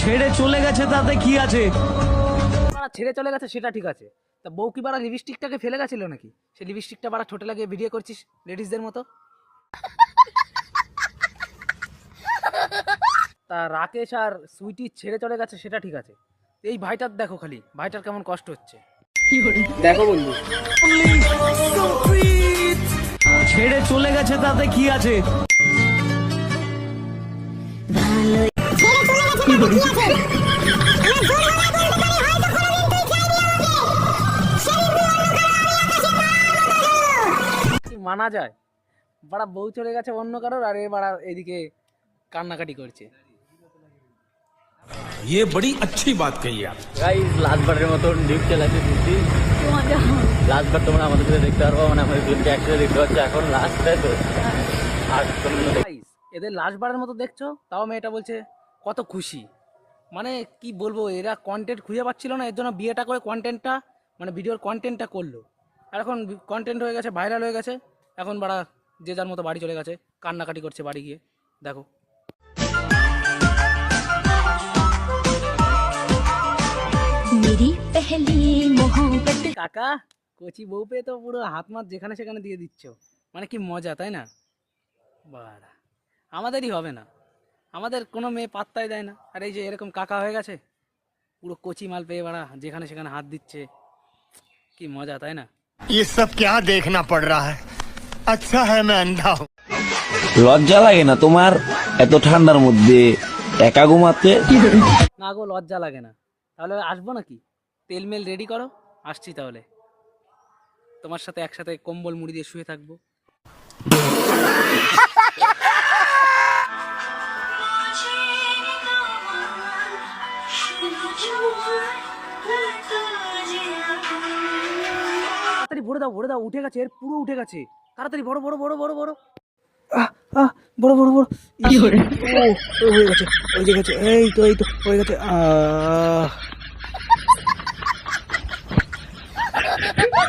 ছেড়ে চলে গেছে তাতে কি আছে? ছেড়ে চলে গেছে সেটা ঠিক আছে, তা বউ কি বাড়া লিপস্টিকটাকে ফেলে গেছিল নাকি? সে লিপস্টিকটা বাড়া ঠোঁটে লাগিয়ে ভিডিও করছিস লেডিসদের মতো। তা রাকেশ আর সুইটি ছেড়ে চলে গেছে সেটা ঠিক আছে, এই ভাইটার দেখো খালি, ভাইটার কেমন কষ্ট হচ্ছে দেখো বন্ধু। ছেড়ে চলে গেছে তাতে কি আছে? মানা যায়? বাড়া বউ চলে গেছে অন্য কারোর, আর এ বাড়া এদিকে কান্নাকাটি করছে। ये बड़ी अच्छी बात कही आप। গাইস লাস্টবারের মতন ডিপ চালাতে দিচ্ছি, লাস্টবার তোমরা আমাদের সাথে দেখতে পারবো, মানে আমাদের দুজনকে একসাথে দেখতে পাচ্ছ এখন লাস্টে তো। আর তোমরা Guys, এদের লাস্টবারের মতো দেখছো, তাও মেয়েটা বলছে কত খুশি। মানে কি বলবো, এরা কন্টেন্ট খুঁজে পাচ্ছিল না, এর জন্য বিয়েটা করে কন্টেন্টটা মানে ভিডিওর কন্টেন্টটা করলো, আর এখন কন্টেন্ট হয়ে গেছে, ভাইরাল হয়ে গেছে। এখন বাড়া যে যার মতো বাড়ি চলে গেছে, কান্নাকাটি করছে বাড়ি গিয়ে। দেখো मेरी पहली मोहब्बत। কাকা, কচি বউ পেয়ে তো পুরো হাত মাত যেখানে সেখানে দিয়ে দিচ্ছ, মানে কি মজা তাই না? বাড়া আমাদেরই হবে না, আমাদের কোনো মেয়ে পাত্তাই দেয় না, আর এই যে এরকম কাকা হয়ে গেছে, পুরো কচি মাল পেয়ে বাড়া যেখানে সেখানে হাত দিচ্ছে, কি মজা তাই না? ये सब क्या देखना पड़ रहा है? अच्छा है मैं अंधा हूँ। লজ্জা লাগে না তোমার এত ঠান্ডার মধ্যে একা ঘুমাতে? না গো, লজ্জা লাগে না। তাহলে আসবো নাকি? তেল মেল রেডি করো, আসছি তাহলে। তোমার সাথে একসাথে কম্বল মুড়ি দিয়ে শুয়ে থাকবো। তাড়াতাড়ি ভরে দাও, উঠে গেছে, এর পুরো উঠে গেছে। তাড়াতাড়ি বড় বড় বড় বড় বড় বড় বড় বড় ও হয়ে গেছে, হয়ে গেছে, এই তো হয়ে গেছে।